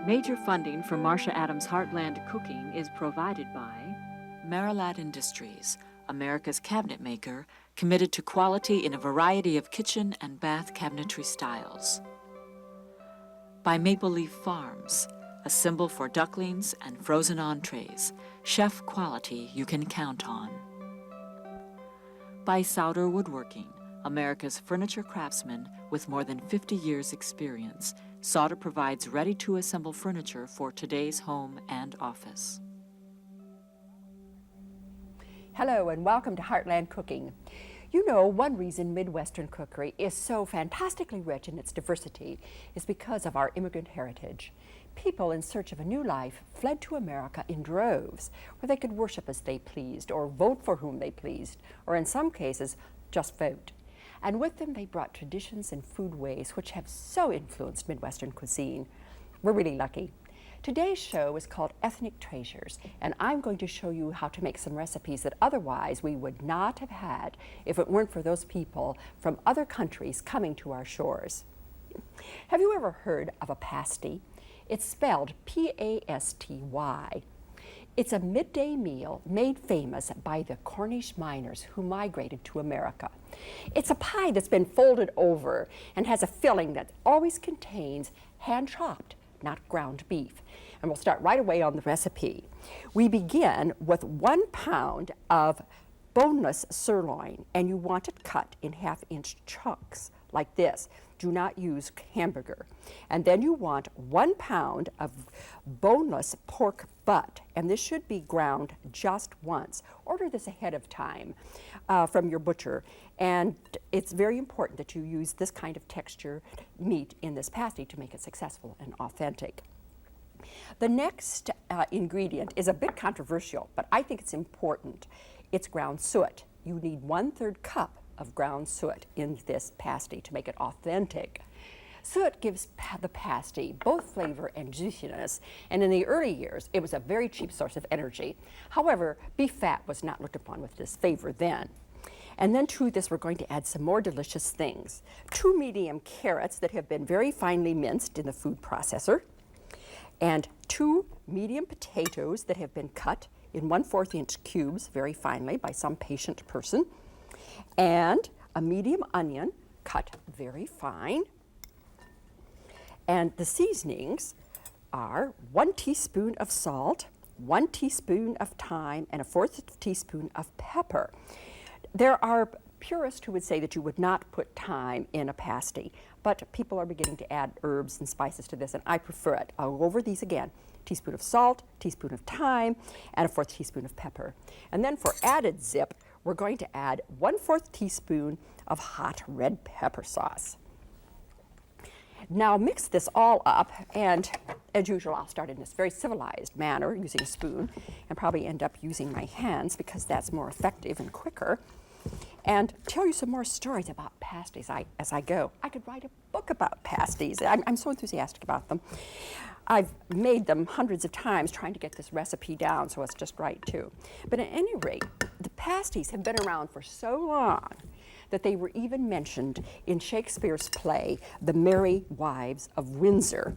Major funding for Marcia Adams' Heartland Cooking is provided by Maryland Industries, America's cabinet maker, committed to quality in a variety of kitchen and bath cabinetry styles. By Maple Leaf Farms, a symbol for ducklings and frozen entrees, chef quality you can count on. By Souder Woodworking, America's furniture craftsman with more than 50 years' experience, Sauder provides ready-to-assemble furniture for today's home and office. Hello and welcome to Heartland Cooking. You know, one reason Midwestern cookery is so fantastically rich in its diversity is because of our immigrant heritage. People in search of a new life fled to America in droves, where they could worship as they pleased, or vote for whom they pleased, or in some cases, just vote. And with them they brought traditions and food ways which have so influenced Midwestern cuisine. We're really lucky. Today's show is called Ethnic Treasures, and I'm going to show you how to make some recipes that otherwise we would not have had if it weren't for those people from other countries coming to our shores. Have you ever heard of a pasty? It's spelled P-A-S-T-Y. It's a midday meal made famous by the Cornish miners who migrated to America. It's a pie that's been folded over and has a filling that always contains hand-chopped, not ground beef. And we'll start right away on the recipe. We begin with 1 pound of boneless sirloin, and you want it cut in half-inch chunks like this. Do not use hamburger. And then you want 1 pound of boneless pork butt, and this should be ground just once. Order this ahead of time from your butcher, and it's very important that you use this kind of texture meat in this pasty to make it successful and authentic. The next ingredient is a bit controversial, but I think it's important. It's ground suet. You need 1/3 cup of ground suet in this pasty to make it authentic. Suet gives the pasty both flavor and juiciness, and in the early years, it was a very cheap source of energy. However, beef fat was not looked upon with disfavor then. And then to this, we're going to add some more delicious things. 2 medium carrots that have been very finely minced in the food processor, and 2 medium potatoes that have been cut in 1/4 inch cubes very finely by some patient person, and a medium onion cut very fine. And the seasonings are 1 teaspoon of salt, 1 teaspoon of thyme, and 1/4 teaspoon of pepper. There are purists who would say that you would not put thyme in a pasty, but people are beginning to add herbs and spices to this, and I prefer it. I'll go over these again. Teaspoon of salt, teaspoon of thyme, and 1/4 teaspoon of pepper. And then for added zip, we're going to add 1/4 teaspoon of hot red pepper sauce. Now mix this all up, and as usual, I'll start in this very civilized manner using a spoon and probably end up using my hands because that's more effective and quicker, and tell you some more stories about pasties as I go. I could write a book about pasties. I'm so enthusiastic about them. I've made them hundreds of times trying to get this recipe down, so it's just right too. But at any rate, the pasties have been around for so long that they were even mentioned in Shakespeare's play, The Merry Wives of Windsor.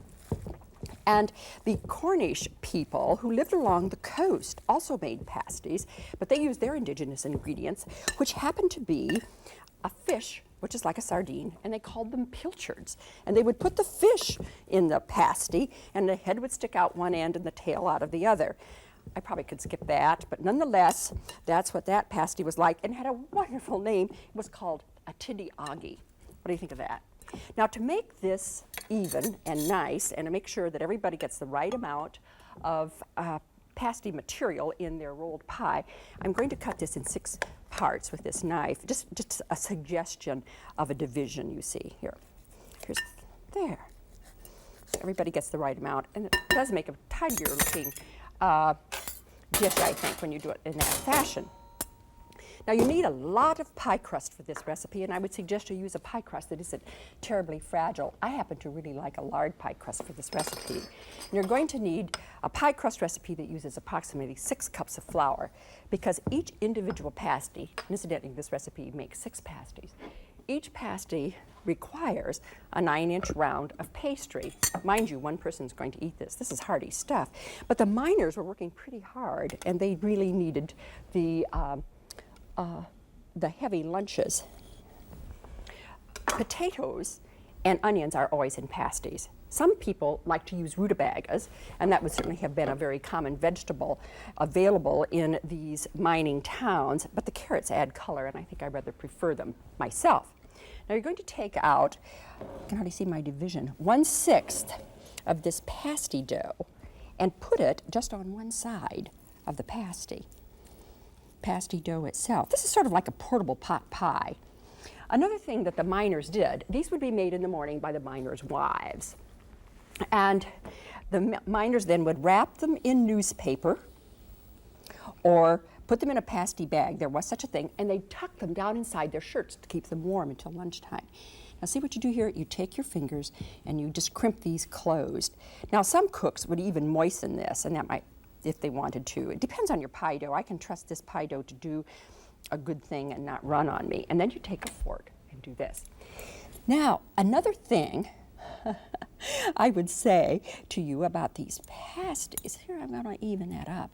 And the Cornish people who lived along the coast also made pasties, but they used their indigenous ingredients, which happened to be a fish, which is like a sardine, and they called them pilchards. And they would put the fish in the pasty, and the head would stick out one end and the tail out of the other. I probably could skip that, but nonetheless, that's what that pasty was like, and had a wonderful name. It was called a tiddy-oggy. What do you think of that? Now, to make this even and nice, and to make sure that everybody gets the right amount of pasty material in their rolled pie, I'm going to cut this in 6 parts with this knife. Just a suggestion of a division, you see here. There. So everybody gets the right amount, and it does make a tidier looking dish, I think, when you do it in that fashion. Now you need a lot of pie crust for this recipe, and I would suggest you use a pie crust that isn't terribly fragile. I happen to really like a lard pie crust for this recipe. And you're going to need a pie crust recipe that uses approximately 6 cups of flour, because each individual pasty, and incidentally this recipe makes 6 pasties, each pasty requires a 9-inch round of pastry. Mind you, one person's going to eat this. This is hearty stuff. But the miners were working pretty hard, and they really needed the heavy lunches. Potatoes and onions are always in pasties. Some people like to use rutabagas, and that would certainly have been a very common vegetable available in these mining towns, but the carrots add color, and I think I rather prefer them myself. Now you're going to take out, you can hardly see my division, 1/6 of this pasty dough and put it just on one side of the pasty dough itself. This is sort of like a portable pot pie. Another thing that the miners did, these would be made in the morning by the miners' wives. And the miners then would wrap them in newspaper or put them in a pasty bag. There was such a thing, and they'd tuck them down inside their shirts to keep them warm until lunchtime. Now see what you do here? You take your fingers and you just crimp these closed. Now some cooks would even moisten this, and that might, if they wanted to. It depends on your pie dough. I can trust this pie dough to do a good thing and not run on me. And then you take a fork and do this. Now, another thing I would say to you about these pasties, here I'm going to even that up.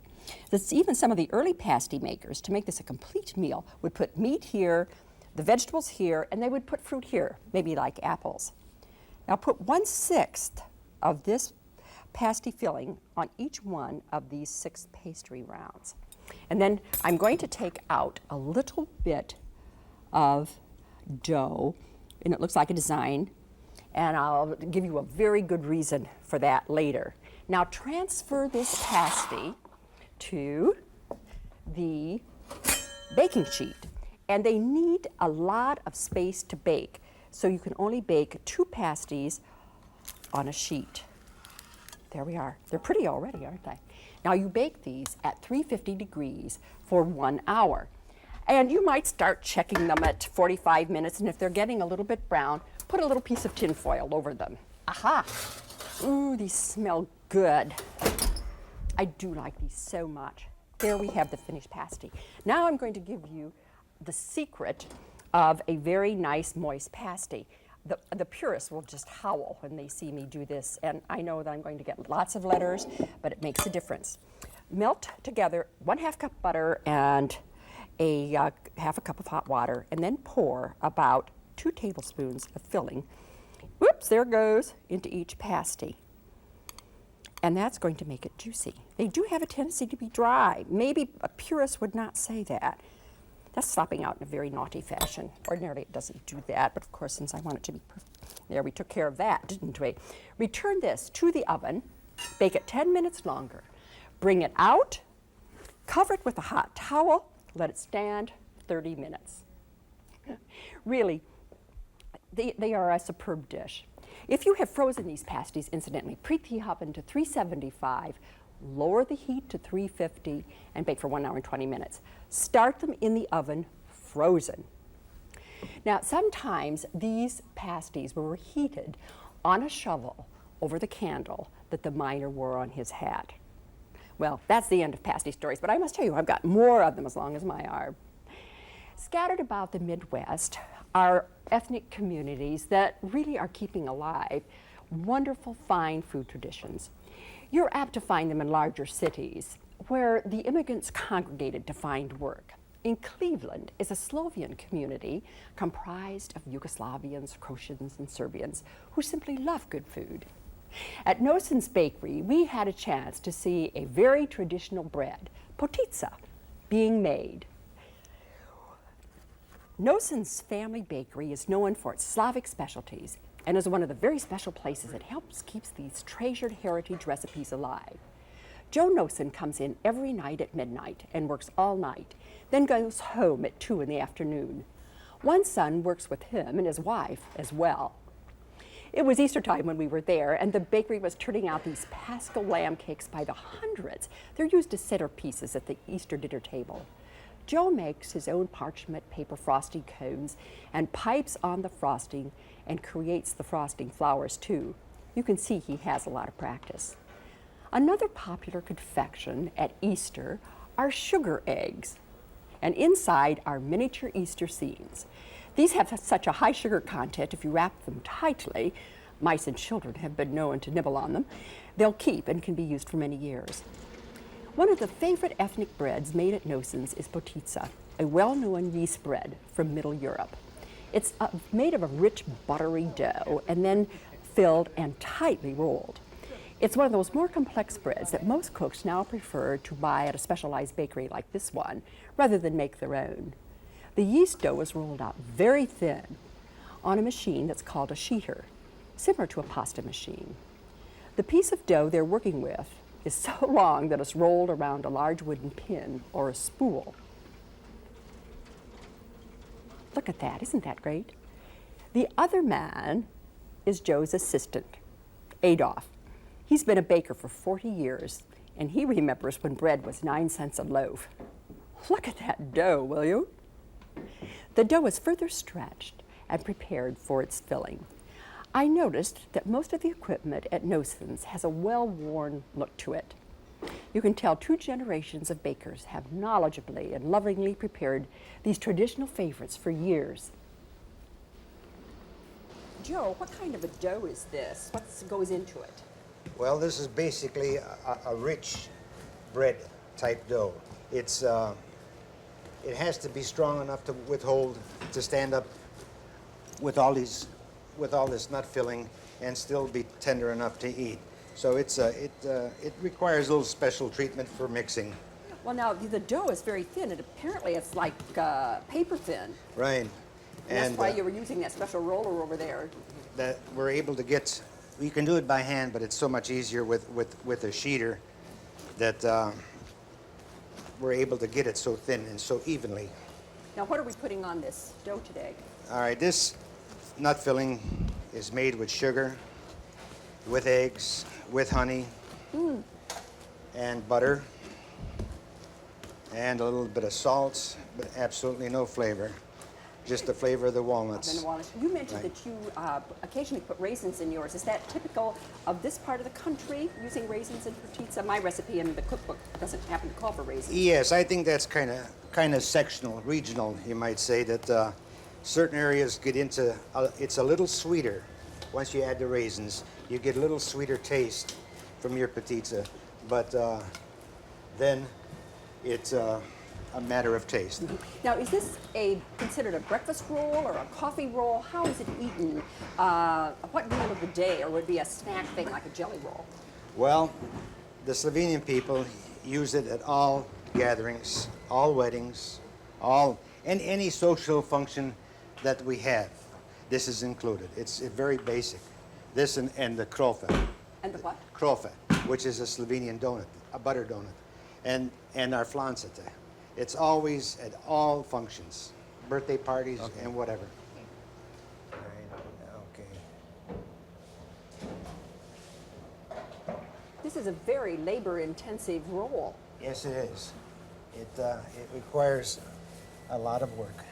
That's even some of the early pasty makers, to make this a complete meal, would put meat here, the vegetables here, and they would put fruit here, maybe like apples. Now put 1/6 of this pasty filling on each one of these 6 pastry rounds. And then I'm going to take out a little bit of dough, and it looks like a design, and I'll give you a very good reason for that later. Now transfer this pasty to the baking sheet, and they need a lot of space to bake, so you can only bake 2 pasties on a sheet. There we are. They're pretty already, aren't they? Now you bake these at 350 degrees for 1 hour. And you might start checking them at 45 minutes, and if they're getting a little bit brown, put a little piece of tin foil over them. Aha! Ooh, these smell good. I do like these so much. There we have the finished pasty. Now I'm going to give you the secret of a very nice moist pasty. The purists will just howl when they see me do this, and I know that I'm going to get lots of letters, but it makes a difference. Melt together 1/2 cup butter and a 1/2 cup of hot water, and then pour about 2 tablespoons of filling. Whoops, there it goes, into each pasty. And that's going to make it juicy. They do have a tendency to be dry. Maybe a purist would not say that. That's slopping out in a very naughty fashion. Ordinarily it doesn't do that, but of course since I want it to be perfect, there, we took care of that, didn't we? Return this to the oven, bake it 10 minutes longer. Bring it out, cover it with a hot towel, let it stand 30 minutes. Really, they are a superb dish. If you have frozen these pasties, incidentally, preheat the oven to 375, lower the heat to 350, and bake for 1 hour and 20 minutes. Start them in the oven frozen. Now, sometimes these pasties were heated on a shovel over the candle that the miner wore on his hat. Well, that's the end of pasty stories, but I must tell you, I've got more of them as long as my arm. Scattered about the Midwest are ethnic communities that really are keeping alive wonderful, fine food traditions. You're apt to find them in larger cities where the immigrants congregated to find work. In Cleveland is a Slovian community comprised of Yugoslavians, Croatians, and Serbians who simply love good food. At Noson's Bakery, we had a chance to see a very traditional bread, poticia, being made. Noson's family bakery is known for its Slavic specialties and is one of the very special places that helps keeps these treasured heritage recipes alive. Joe Noson comes in every night at midnight and works all night, then goes home at 2 in the afternoon. One son works with him and his wife as well. It was Easter time when we were there, and the bakery was turning out these Paschal lamb cakes by the hundreds. They're used as centerpieces at the Easter dinner table. Joe makes his own parchment paper frosting cones and pipes on the frosting and creates the frosting flowers too. You can see he has a lot of practice. Another popular confection at Easter are sugar eggs, and inside are miniature Easter scenes. These have such a high sugar content, if you wrap them tightly, mice and children have been known to nibble on them, they'll keep and can be used for many years. One of the favorite ethnic breads made at Nosons is poticia, a well-known yeast bread from Middle Europe. It's made of a rich, buttery dough and then filled and tightly rolled. It's one of those more complex breads that most cooks now prefer to buy at a specialized bakery like this one, rather than make their own. The yeast dough is rolled out very thin on a machine that's called a sheeter, similar to a pasta machine. The piece of dough they're working with is so long that it's rolled around a large wooden pin or a spool. Look at that, isn't that great? The other man is Joe's assistant, Adolf. He's been a baker for 40 years, and he remembers when bread was 9 cents a loaf. Look at that dough, will you? The dough is further stretched and prepared for its filling. I noticed that most of the equipment at Nosons has a well-worn look to it. You can tell 2 generations of bakers have knowledgeably and lovingly prepared these traditional favorites for years. Joe, what kind of a dough is this? What goes into it? Well, this is basically a rich bread type dough. It has to be strong enough to withhold, to stand up with all this nut filling and still be tender enough to eat. So it requires a little special treatment for mixing. Well, now the dough is very thin, and apparently it's like paper thin. Right. And that's why you were using that special roller over there. That we're able to get. You can do it by hand, but it's so much easier with a sheeter that we're able to get it so thin and so evenly. Now, what are we putting on this dough today? All right, this nut filling is made with sugar, with eggs, with honey, and butter, and a little bit of salt, but absolutely no flavor. Just the flavor of the walnuts. You mentioned that you occasionally put raisins in yours. Is that typical of this part of the country, using raisins in poticia? My recipe in the cookbook doesn't happen to call for raisins. Yes, I think that's kind of sectional, regional, you might say, that certain areas get into, it's a little sweeter. Once you add the raisins, you get a little sweeter taste from your poticia, but then it's a matter of taste. Now, is this considered a breakfast roll or a coffee roll? How is it eaten? What meal of the day, or would it be a snack thing like a jelly roll? Well, the Slovenian people use it at all gatherings, all weddings, and any social function that we have. This is included. It's very basic. This and the krofe. And the what? Krofe, which is a Slovenian donut, a butter donut, and our flancete. It's always at all functions, birthday parties, and whatever. Okay. This is a very labor-intensive roll. Yes, it is. It requires a lot of work.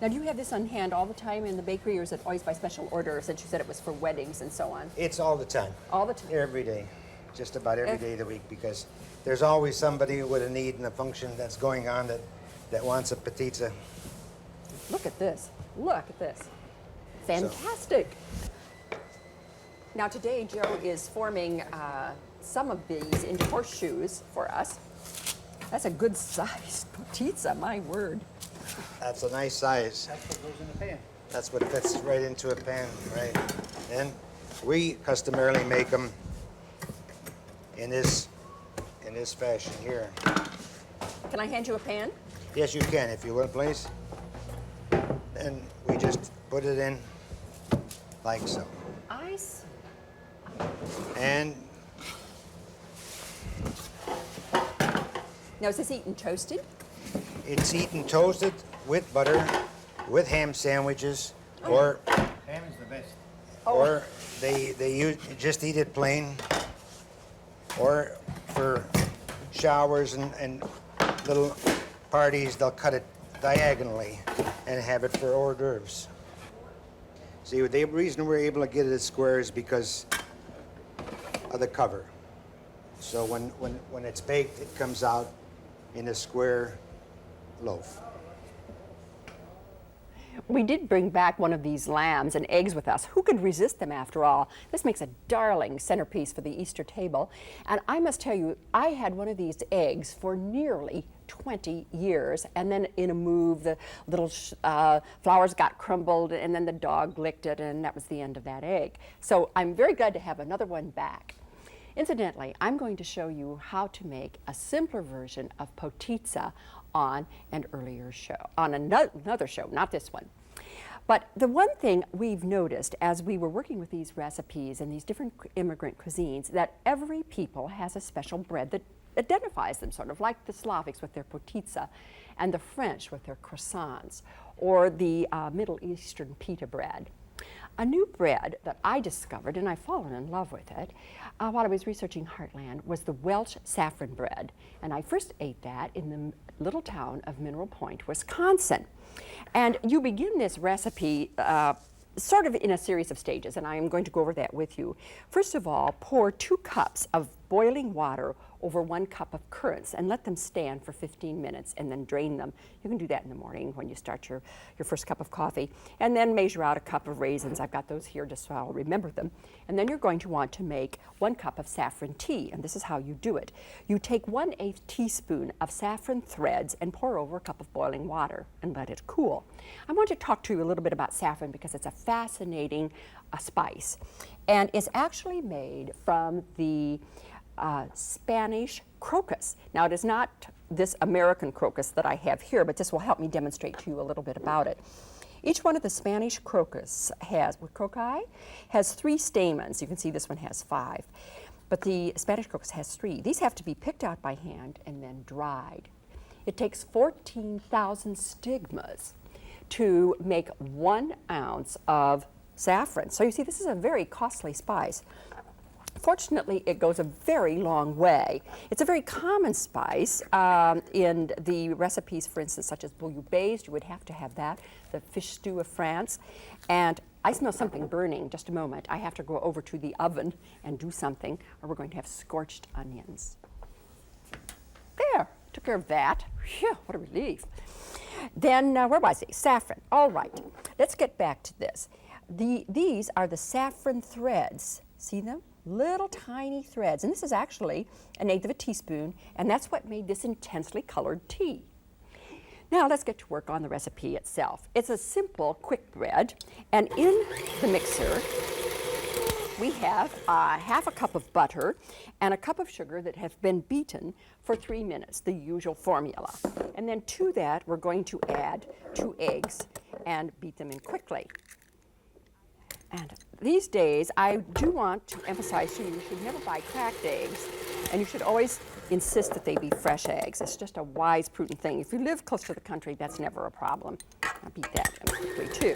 Now, do you have this on hand all the time in the bakery, or is it always by special order, since you said it was for weddings and so on? It's all the time. All the time? Every day. Just about every day of the week, because there's always somebody with a need and a function that's going on that wants a poticia. Look at this. Look at this. Fantastic. Now, today, Joe is forming some of these into horseshoes for us. That's a good size poticia, my word. That's a nice size. That's what goes in the pan. That's what fits right into a pan, right? And we customarily make them in this fashion here. Can I hand you a pan? Yes, you can, if you will, please. And we just put it in like so. Ice. And Now, is this eaten toasted? it's eaten toasted with butter, with ham sandwiches, or Ham is the best. or they just eat it plain, or for showers and little parties, they'll cut it diagonally and have it for hors d'oeuvres. See, the reason we're able to get it square is because of the cover. So when it's baked, it comes out in a square loaf. We did bring back one of these lambs and eggs with us. Who could resist them after all? This makes a darling centerpiece for the Easter table. And I must tell you, I had one of these eggs for nearly 20 years. And then in a move, the little flowers got crumbled and then the dog licked it and that was the end of that egg. So I'm very glad to have another one back. Incidentally, I'm going to show you how to make a simpler version of poticia on an earlier show, on another show, not this one. But the one thing we've noticed as we were working with these recipes and these different immigrant cuisines, that every people has a special bread that identifies them, sort of like the Slavics with their poticia and the French with their croissants, or the Middle Eastern pita bread. A new bread that I discovered, and I've fallen in love with it, while I was researching Heartland, was the Welsh saffron bread. And I first ate that in the little town of Mineral Point, Wisconsin. And you begin this recipe sort of in a series of stages, and I am going to go over that with you. First of all, pour 2 cups of boiling water over 1 cup of currants and let them stand for 15 minutes and then drain them. You can do that in the morning when you start your first cup of coffee. And then measure out a cup of raisins. I've got those here just so I'll remember them. And then you're going to want to make 1 cup of saffron tea, and this is how you do it. You take 1/8 teaspoon of saffron threads and pour over a cup of boiling water and let it cool. I want to talk to you a little bit about saffron because it's a fascinating spice. And it's actually made from the Spanish crocus. Now, it is not this American crocus that I have here, but this will help me demonstrate to you a little bit about it. Each one of the Spanish crocus has 3 stamens. You can see this one has 5, but the Spanish crocus has 3. These have to be picked out by hand and then dried. It takes 14,000 stigmas to make 1 ounce of saffron. So you see, this is a very costly spice. Fortunately, it goes a very long way. It's a very common spice in the recipes, for instance, such as bouillabaisse. You would have to have that, the fish stew of France. And I smell something burning. Just a moment. I have to go over to the oven and do something, or we're going to have scorched onions. There, took care of that. Phew, what a relief. Then, where was I? Saffron. All right, let's get back to this. These are the saffron threads. See them? Little tiny threads, and this is actually 1/8 of a teaspoon, and that's what made this intensely colored tea. Now let's get to work on the recipe itself. It's a simple, quick bread, and in the mixer we have 1/2 cup of butter and 1 cup of sugar that have been beaten for 3 minutes, the usual formula. And then to that we're going to add 2 eggs and beat them in quickly. And these days, I do want to emphasize to you, you should never buy cracked eggs, and you should always insist that they be fresh eggs. It's just a wise, prudent thing. If you live close to the country, that's never a problem. I'll beat that in quickly, too.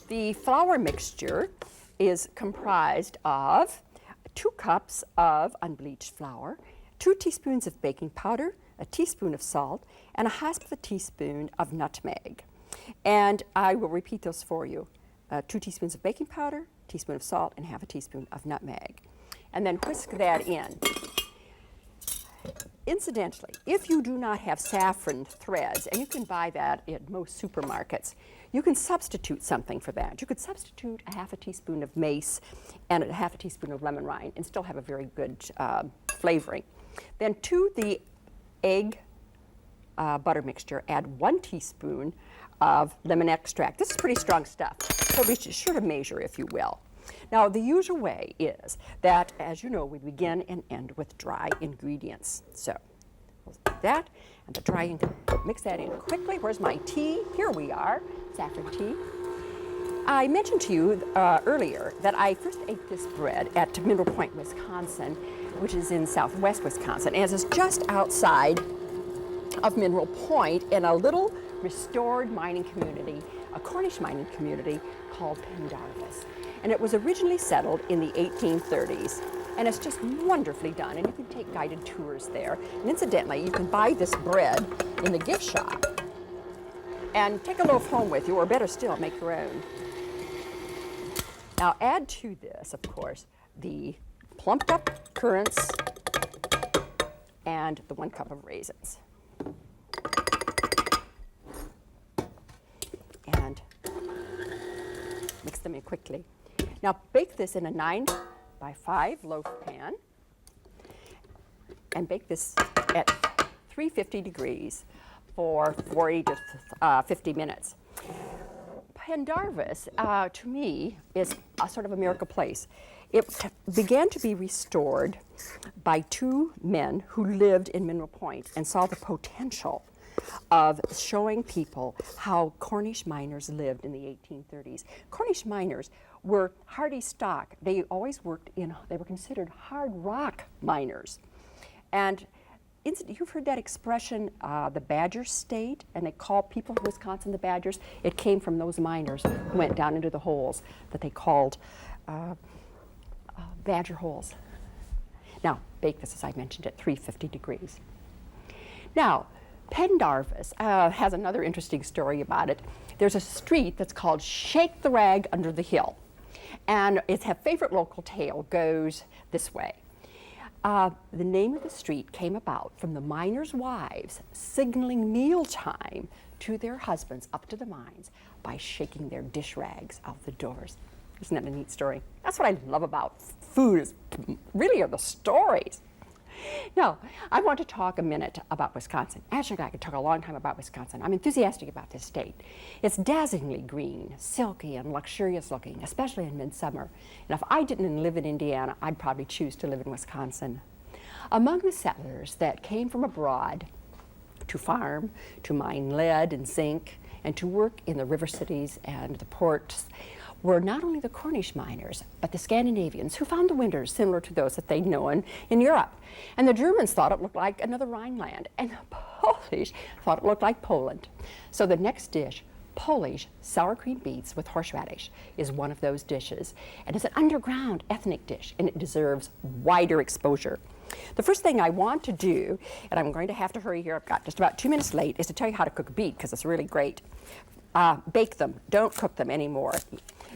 The flour mixture is comprised of 2 cups of unbleached flour, 2 teaspoons of baking powder, a teaspoon of salt, and 1/2 teaspoon of nutmeg. And I will repeat those for you. 2 teaspoons of baking powder, teaspoon of salt, and 1/2 teaspoon of nutmeg. And then whisk that in. Incidentally, if you do not have saffron threads, and you can buy that at most supermarkets, you can substitute something for that. You could substitute 1/2 teaspoon of mace and 1/2 teaspoon of lemon rind and still have a very good flavoring. Then to the egg butter mixture, add 1 teaspoon of lemon extract. This is pretty strong stuff, so be sure to measure, if you will. Now, the usual way is that, as you know, we begin and end with dry ingredients. So, we'll do that, and the dry ingredients, mix that in quickly. Where's my tea? Here we are, saffron tea. I mentioned to you earlier that I first ate this bread at Mineral Point, Wisconsin, which is in southwest Wisconsin, and it's just outside of Mineral Point in a little restored mining community, a Cornish mining community called Pendarvis. And it was originally settled in the 1830s, and it's just wonderfully done, and you can take guided tours there. And incidentally, you can buy this bread in the gift shop and take a loaf home with you, or better still, make your own. Now add to this, of course, the plumped up currants and the 1 cup of raisins. them in quickly. Now bake this in a 9 by 5 loaf pan and bake this at 350 degrees for 40 to 50 minutes. Pendarvis, to me, is a sort of a miracle place. It began to be restored by two men who lived in Mineral Point and saw the potential of showing people how Cornish miners lived in the 1830s. Cornish miners were hardy stock. They always worked they were considered hard rock miners. And you've heard that expression, the Badger State, and they call people in Wisconsin the Badgers. It came from those miners who went down into the holes that they called Badger holes. Now, bake this, as I mentioned, at 350 degrees. Now, Pendarvis has another interesting story about it. There's a street that's called Shake the Rag Under the Hill. And its favorite local tale goes this way. The name of the street came about from the miners' wives signaling mealtime to their husbands up to the mines by shaking their dish rags out the doors. Isn't that a neat story? That's what I love about food, is really are the stories. Now, I want to talk a minute about Wisconsin. Actually, I could talk a long time about Wisconsin. I'm enthusiastic about this state. It's dazzlingly green, silky, and luxurious looking, especially in midsummer. And if I didn't live in Indiana, I'd probably choose to live in Wisconsin. Among the settlers that came from abroad to farm, to mine lead and zinc, and to work in the river cities and the ports were not only the Cornish miners, but the Scandinavians who found the winters similar to those that they'd known in Europe. And the Germans thought it looked like another Rhineland, and the Polish thought it looked like Poland. So the next dish, Polish sour cream beets with horseradish, is one of those dishes. And it's an underground ethnic dish, and it deserves wider exposure. The first thing I want to do, and I'm going to have to hurry here, I've got just about 2 minutes late, is to tell you how to cook a beet, because it's really great. Bake them, don't cook them anymore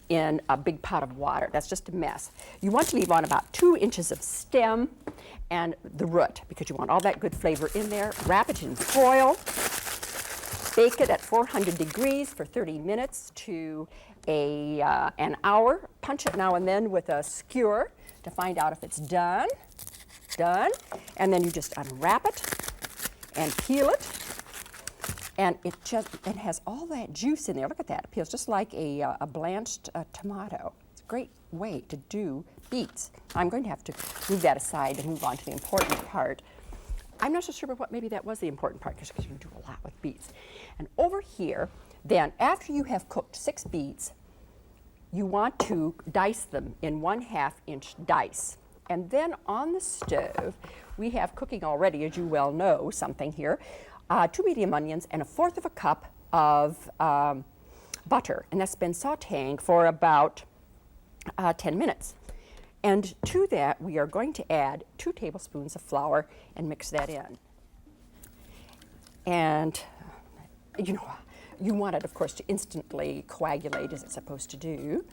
in a big pot of water. That's just a mess. You want to leave on about 2 inches of stem and the root, because you want all that good flavor in there. Wrap it in foil. Bake it at 400 degrees for 30 minutes to an hour. Punch it now and then with a skewer to find out if it's done. Done. And then you just unwrap it and peel it. And it has all that juice in there. Look at that. It peels just like a blanched tomato. It's a great way to do beets. I'm going to have to move that aside and move on to the important part. I'm not so sure about what, maybe that was the important part, because you do a lot with beets. And over here, then, after you have cooked 6 beets, you want to dice them in 1/2 inch dice. And then on the stove, we have cooking already, as you well know, something here. 2 medium onions and 1/4 of a cup of butter, and that's been sautéing for about 10 minutes. And to that, we are going to add 2 tablespoons of flour and mix that in. And you want it, of course, to instantly coagulate, as it's supposed to do.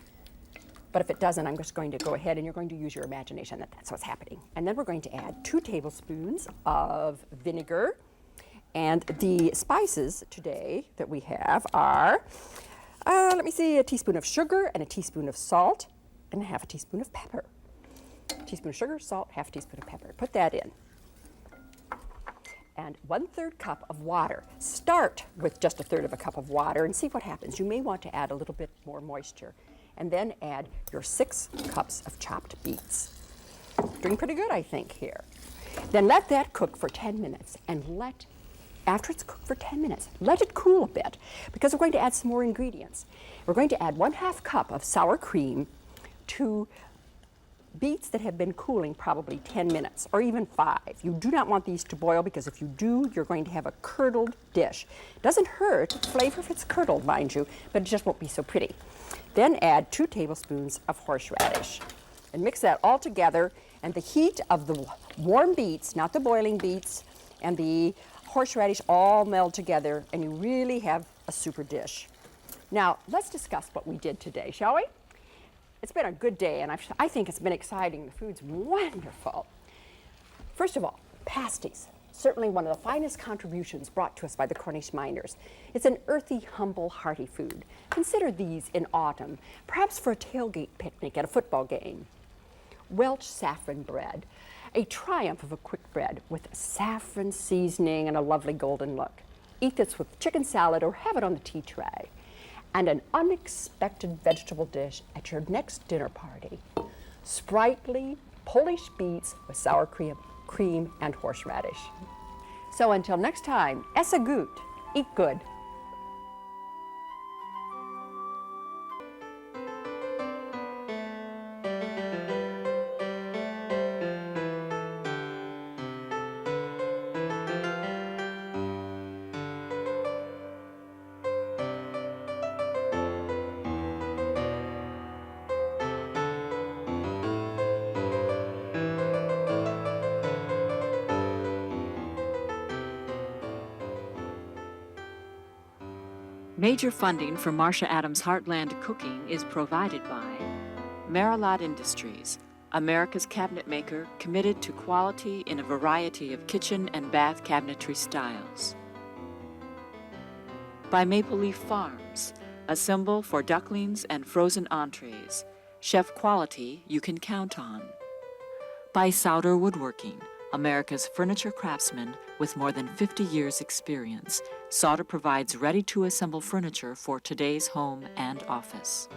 But if it doesn't, I'm just going to go ahead and you're going to use your imagination that that's what's happening. And then we're going to add 2 tablespoons of vinegar. And the spices today that we have are, let me see, a teaspoon of sugar and a teaspoon of salt and 1/2 teaspoon of pepper. A teaspoon of sugar, salt, 1/2 teaspoon of pepper. Put that in. And 1/3 cup of water. Start with just 1/3 of a cup of water and see what happens. You may want to add a little bit more moisture. And then add your 6 cups of chopped beets. Doing pretty good, I think, here. Then let that cook for 10 minutes and after it's cooked for 10 minutes, let it cool a bit, because we're going to add some more ingredients. We're going to add 1/2 cup of sour cream to beets that have been cooling probably 10 minutes or even 5. You do not want these to boil, because if you do, you're going to have a curdled dish. It doesn't hurt flavor if it's curdled, mind you, but it just won't be so pretty. Then add 2 tablespoons of horseradish and mix that all together, and the heat of the warm beets, not the boiling beets, and the horseradish all meld together, and you really have a super dish. Now, let's discuss what we did today, shall we? It's been a good day, and I think it's been exciting. The food's wonderful. First of all, pasties. certainly one of the finest contributions brought to us by the Cornish miners. It's an earthy, humble, hearty food. Consider these in autumn, perhaps for a tailgate picnic at a football game. Welsh saffron bread, a triumph of a quick bread with saffron seasoning and a lovely golden look. Eat this with chicken salad or have it on the tea tray. And an unexpected vegetable dish at your next dinner party. Sprightly Polish beets with sour cream and horseradish. So until next time, essa gut, eat good. Major funding for Marcia Adams Heartland Cooking is provided by Marcia Industries, America's cabinet maker committed to quality in a variety of kitchen and bath cabinetry styles. By Maple Leaf Farms, a symbol for ducklings and frozen entrees, chef quality you can count on. By Souder Woodworking, America's furniture craftsman with more than 50 years' experience. Sauder provides ready-to-assemble furniture for today's home and office.